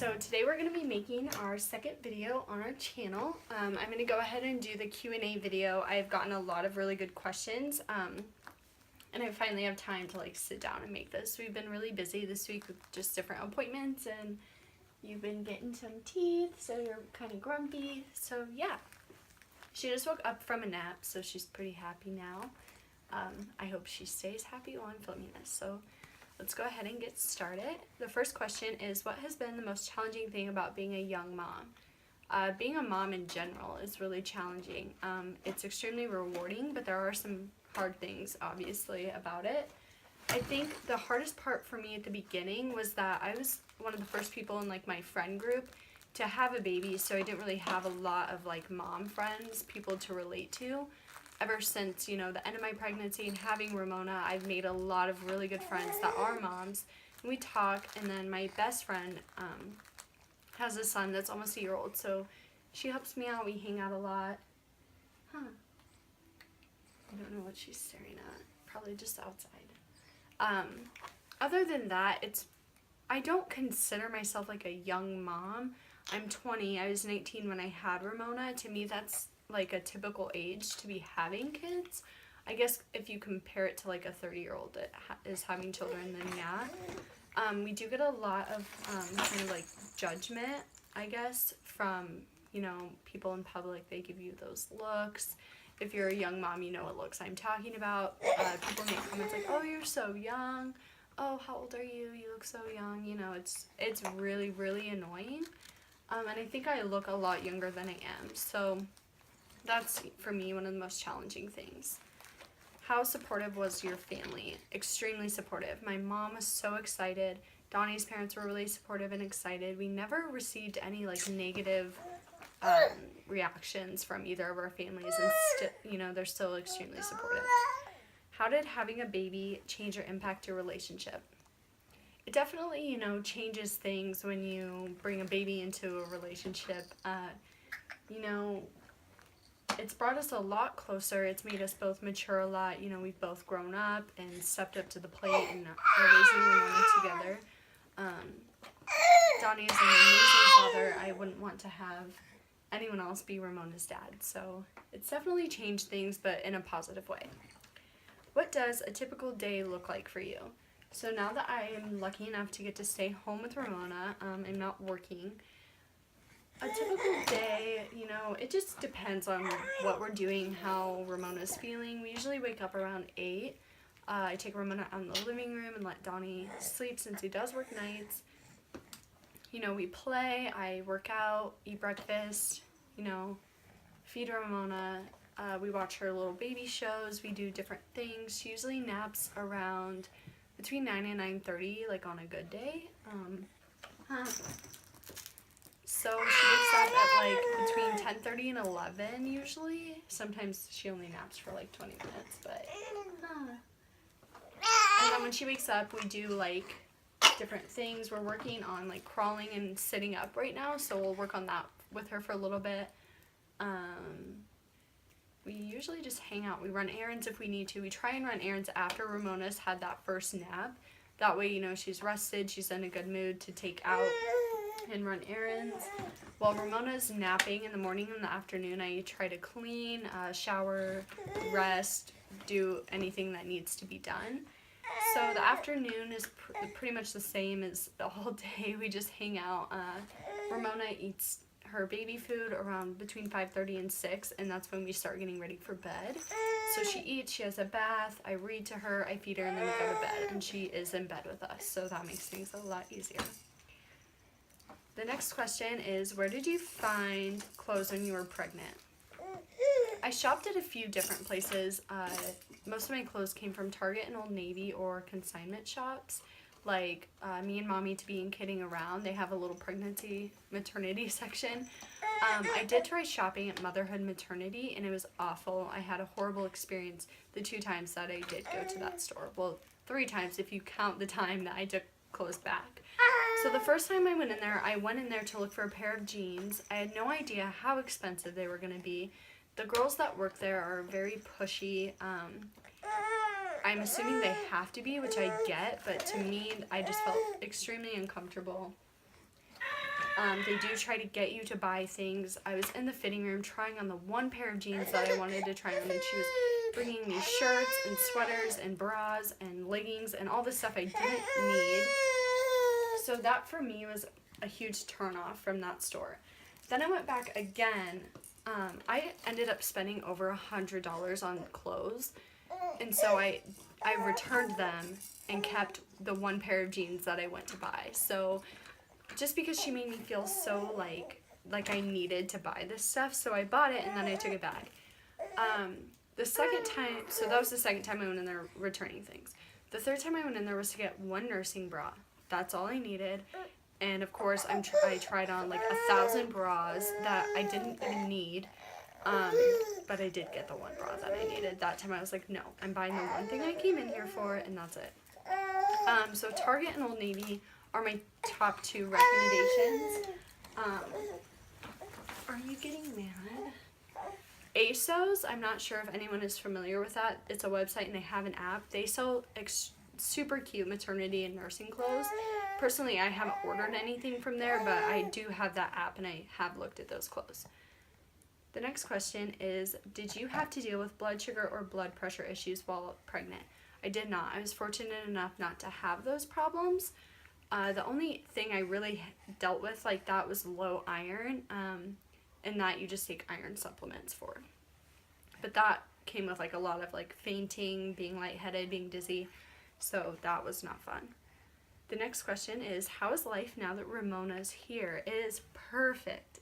So today we're going to be making our second video on our channel. I'm going to go ahead and do the Q&A video. I've gotten a lot of really good questions, and I finally have time to sit down and make this. We've been really busy this week with just different appointments, and you've been getting some teeth, so you're kind of grumpy. So yeah, she just woke up from a nap, so she's pretty happy now. I hope she stays happy while I'm filming this. So let's go ahead and get started. The first question is, what has been the most challenging thing about being a young mom? Being a mom in general is really challenging. It's extremely rewarding, but there are some hard things, obviously, about it. I think the hardest part for me at the beginning was that I was one of the first people in my friend group to have a baby, so I didn't really have a lot of mom friends, people to relate to. Ever since, the end of my pregnancy and having Ramona, I've made a lot of really good friends that are moms. And we talk, and then my best friend has a son that's almost a year old, so she helps me out. We hang out a lot. I don't know what she's staring at. Probably just outside. Other than that, I don't consider myself a young mom. I'm 20. I was 19 when I had Ramona. To me, that's a typical age to be having kids. I guess if you compare it to a 30-year-old that is having children, then yeah. We do get a lot of kind of judgment, I guess, from people in public. They give you those looks. If you're a young mom, you know what looks I'm talking about. People make comments like, "Oh, you're so young. Oh, how old are you? You look so young." It's really, really annoying. And I think I look a lot younger than I am. So that's, for me, one of the most challenging things. How supportive was your family? Extremely supportive. My mom was so excited. Donnie's parents were really supportive and excited. We never received any negative reactions from either of our families, and they're still extremely supportive. How did having a baby change or impact your relationship? It definitely, changes things when you bring a baby into a relationship. It's brought us a lot closer. It's made us both mature a lot. We've both grown up and stepped up to the plate, and we're raising Ramona together. Donnie is an amazing father. I wouldn't want to have anyone else be Ramona's dad. So it's definitely changed things, but in a positive way. What does a typical day look like for you? So now that I am lucky enough to get to stay home with Ramona, I'm not working. A typical day, it just depends on what we're doing, how Ramona's feeling. We usually wake up around 8. I take Ramona out in the living room and let Donnie sleep since he does work nights. We play, I work out, eat breakfast, feed Ramona. We watch her little baby shows. We do different things. She usually naps around between 9 and 9:30, on a good day. So she wakes up at between 10:30 and 11 usually. Sometimes she only naps for 20 minutes, but and then when she wakes up, we do different things. We're working on crawling and sitting up right now, so we'll work on that with her for a little bit. We usually just hang out. We run errands if we need to. We try and run errands after Ramona's had that first nap. That way, she's rested, she's in a good mood to take out and run errands. While Ramona's napping in the morning and the afternoon, I try to clean, shower, rest, do anything that needs to be done. So the afternoon is pretty much the same as the whole day. We just hang out. Ramona eats her baby food around between 5:30 and 6, and that's when we start getting ready for bed. So she eats, she has a bath, I read to her, I feed her, and then we go to bed, and she is in bed with us, so that makes things a lot easier. The next question is, where did you find clothes when you were pregnant? I shopped at a few different places. Most of my clothes came from Target and Old Navy or consignment shops. Me and Mommy to Be and Kidding Around, they have a little pregnancy maternity section. I did try shopping at Motherhood Maternity, and it was awful. I had a horrible experience the 2 times that I did go to that store. Well, 3 times if you count the time that I took clothes back. So the first time I went in there to look for a pair of jeans. I had no idea how expensive they were going to be. The girls that work there are very pushy. I'm assuming they have to be, which I get, but to me, I just felt extremely uncomfortable. They do try to get you to buy things. I was in the fitting room trying on the one pair of jeans that I wanted to try on, and she was bringing me shirts and sweaters and bras and leggings and all this stuff I didn't need. So that for me was a huge turnoff from that store. Then I went back again. I ended up spending over $100 on clothes, and so I returned them and kept the one pair of jeans that I went to buy. So just because she made me feel so like I needed to buy this stuff, so I bought it and then I took it back. The second time, so that was the second time I went in there returning things. The third time I went in there was to get one nursing bra. That's all I needed. And of course, I tried on like 1,000 bras that I didn't even need. But I did get the one bra that I needed. That time I was like, no, I'm buying the one thing I came in here for, and that's it. So Target and Old Navy are my top 2 recommendations. Are you getting mad? ASOS, I'm not sure if anyone is familiar with that. It's a website and they have an app. They sell super cute maternity and nursing clothes. Personally, I haven't ordered anything from there, but I do have that app and I have looked at those clothes. The next question is, did you have to deal with blood sugar or blood pressure issues while pregnant? I did not. I was fortunate enough not to have those problems. The only thing I really dealt with like that was low iron, and that you just take iron supplements for. But that came with like a lot of like fainting, being lightheaded, being dizzy, so that was not fun. The next question is, how is life now that Ramona's here? It is perfect.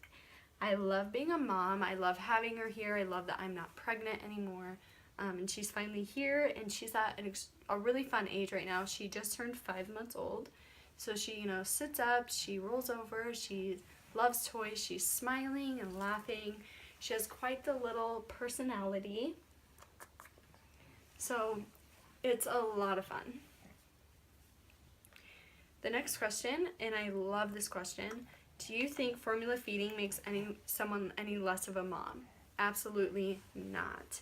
I love being a mom. I love having her here. I love that I'm not pregnant anymore. And she's finally here, and she's at a really fun age right now. She just turned 5 months old. So she, sits up, she rolls over, she loves toys, she's smiling and laughing. She has quite the little personality. So it's a lot of fun. The next question, and I love this question, do you think formula feeding makes someone any less of a mom? Absolutely not.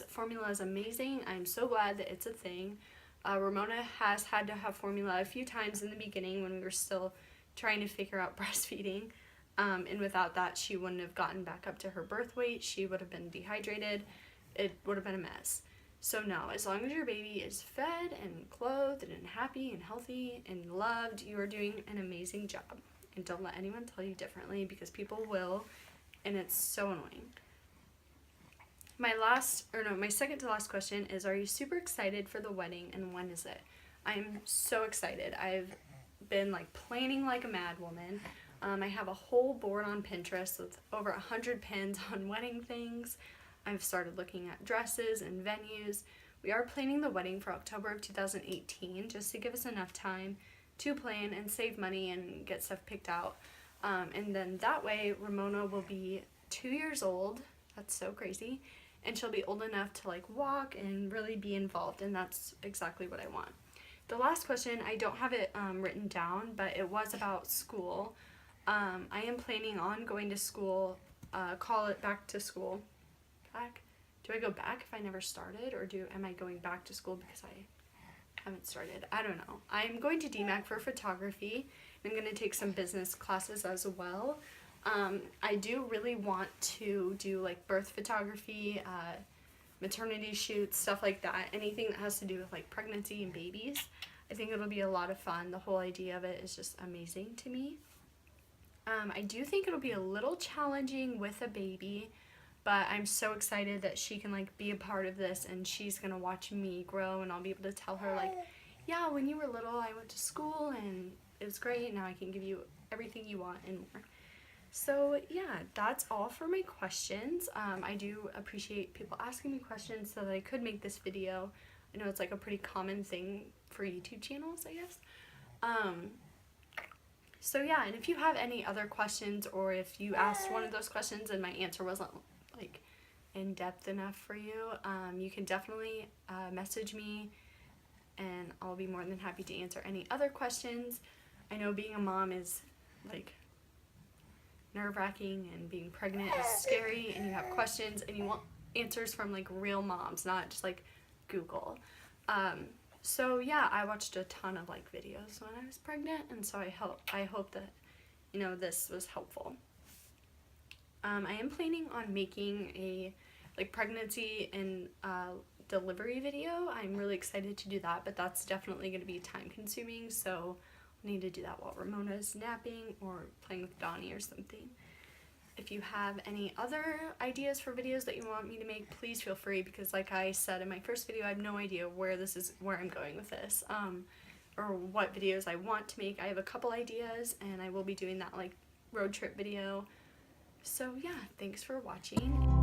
Formula is amazing. I'm so glad that it's a thing. Ramona has had to have formula a few times in the beginning when we were still trying to figure out breastfeeding. And without that, she wouldn't have gotten back up to her birth weight. She would have been dehydrated. It would have been a mess. So no, as long as your baby is fed and clothed and happy and healthy and loved, you are doing an amazing job. And don't let anyone tell you differently, because people will, and it's so annoying. My second to last question is, are you super excited for the wedding, and when is it? I'm so excited. I've been planning like a mad woman. I have a whole board on Pinterest with over 100 pins on wedding things. I've started looking at dresses and venues. We are planning the wedding for October of 2018, just to give us enough time to plan and save money and get stuff picked out. And then that way, Ramona will be 2 years old. That's so crazy. And she'll be old enough to walk and really be involved, and that's exactly what I want. The last question, I don't have it written down, but it was about school. I am planning on going to school, call it back to school. Back? Do I go back if I never started, or am I going back to school because I haven't started? I don't know. I'm going to DMAC for photography. I'm going to take some business classes as well. I do really want to do birth photography, maternity shoots, stuff like that. Anything that has to do with pregnancy and babies. I think it'll be a lot of fun. The whole idea of it is just amazing to me. I do think it'll be a little challenging with a baby, but I'm so excited that she can be a part of this, and she's gonna watch me grow, and I'll be able to tell her yeah, when you were little I went to school and it was great. Now I can give you everything you want and more. So yeah, that's all for my questions. I do appreciate people asking me questions so that I could make this video. I know it's a pretty common thing for YouTube channels, I guess. So yeah, and if you have any other questions, or if you asked one of those questions and my answer wasn't in depth enough for you, you can definitely message me, and I'll be more than happy to answer any other questions. I know being a mom is nerve-wracking, and being pregnant is scary, and you have questions and you want answers from real moms, not just Google. So yeah, I watched a ton of videos when I was pregnant, and so I hope that you know, this was helpful. I am planning on making a like pregnancy and delivery video. I'm really excited to do that, but that's definitely going to be time consuming, so I need to do that while Ramona's napping or playing with Donnie or something. If you have any other ideas for videos that you want me to make, please feel free, because like I said in my first video, I have no idea where I'm going with this, or what videos I want to make. I have a couple ideas, and I will be doing that like road trip video. So yeah, thanks for watching.